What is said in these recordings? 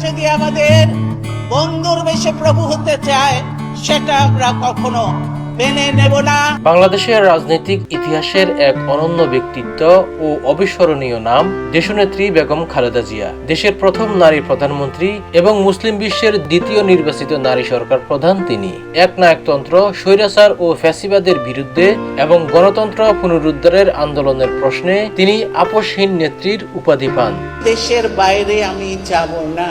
যদি আমাদের বন্ধুর বেশে প্রভু হতে চায়, সেটা আমরা কখনো মেনে নেব না। বাংলাদেশের রাজনৈতিক ইতিহাসের এক অনন্য ব্যক্তিত্ব ও অবিস্মরণীয় নাম দেশনেত্রী বেগম খালেদা জিয়া। দেশের প্রথম নারী প্রধানমন্ত্রী এবং মুসলিম বিশ্বের দ্বিতীয় নির্বাচিত নারী সরকার প্রধান তিনি। একনায়কতন্ত্র, স্বৈরাচার ও ফ্যাসিবাদের বিরুদ্ধে এবং গণতন্ত্র পুনরুদ্ধারের আন্দোলনের প্রশ্নে তিনি আপোষহীন নেত্রীর উপাধি পান। দেশের বাইরে আমি যাব না,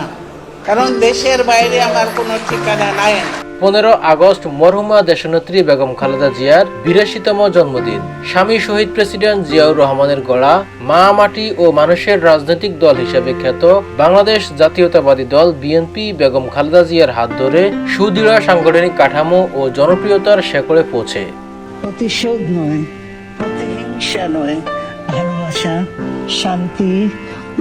কারণ দেশের বাইরে আমার কোনো ঠিকানা নাই। 15 আগস্ট মরহুমা দেশনেত্রী বেগম খালেদা জিয়ার 82তম জন্মদিন। স্বামী শহীদ প্রেসিডেন্ট জিয়াউর রহমানের গড়া মা মাটি ও মানুষের রাজনৈতিক দল হিসেবে খ্যাত বাংলাদেশ জাতীয়তাবাদী দল বিএনপি বেগম খালেদা জিয়ার হাত ধরে সুদৃঢ় সাংগঠনিক কাঠামো ও জনপ্রিয়তার শেকড়ে পৌঁছে। প্রতিশোধ নয়, প্রতিহিংসা নয়, ভালোবাসা, শান্তি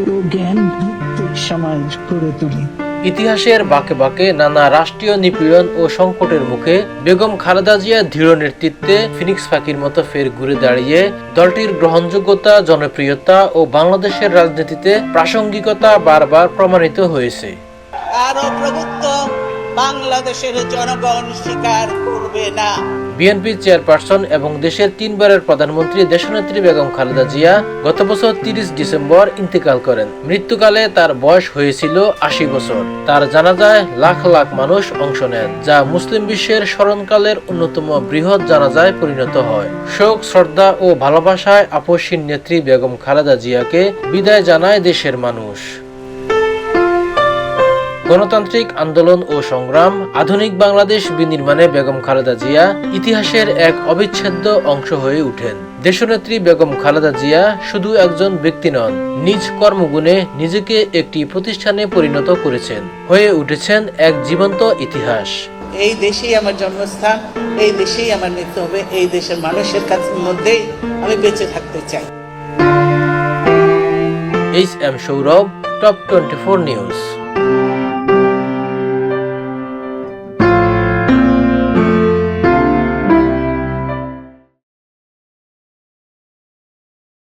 ও জ্ঞান ভিত্তিক সমাজ গড়ে তুলি। ইতিহাসের বাঁকে বাঁকে নানা রাষ্ট্রীয় নিপীড়ন ও সংকটের মুখে বেগম খালেদা জিয়ার দৃঢ় নেতৃত্বে ফিনিক্স পাখির মতো ফের ঘুরে দাঁড়িয়ে দলটির গ্রহণযোগ্যতা, জনপ্রিয়তা ও বাংলাদেশের রাজনীতিতে প্রাসঙ্গিকতা বারবার প্রমাণিত হয়েছে। আরো প্রভুত্ব বাংলাদেশের জনগণ স্বীকার করবে না। বিএনপির চেয়ারপারসন এবং দেশের 3 বারের প্রধানমন্ত্রী দেশনেত্রী বেগম খালেদা জিয়া গত বছর 30 ডিসেম্বর ইন্তেকাল করেন। মৃত্যুকালে তার বয়স হয়েছিল 80 বছর। তার জানাজায় লাখ লাখ মানুষ অংশ নেন, যা মুসলিম বিশ্বের স্মরণকালের অন্যতম বৃহৎ জানাজায় পরিণত হয়। শোক, শ্রদ্ধা ও ভালোবাসায় আপোষহীন নেত্রী বেগম খালেদা জিয়াকে বিদায় জানায় দেশের মানুষ। গণতান্ত্রিক আন্দোলন ও সংগ্রাম, আধুনিক বাংলাদেশ বিনির্মাণে বেগম খালেদা জিয়া ইতিহাসের এক অবিচ্ছেদ্য অংশ হয়ে উঠেন। দেশনেত্রী বেগম খালেদা জিয়া শুধু একজন ব্যক্তি নন, নিজ কর্মগুণে নিজেকে একটি প্রতিষ্ঠানে পরিণত করেছেন, হয়ে উঠেছেন এক জীবন্ত ইতিহাস। এই দেশেই আমার জন্মস্থান, এই দেশেই আমার মৃত্যু হবে, এই দেশের মানুষের মধ্যেই আমি বেঁচে থাকতে চাই। H M Sourav, top 24 news.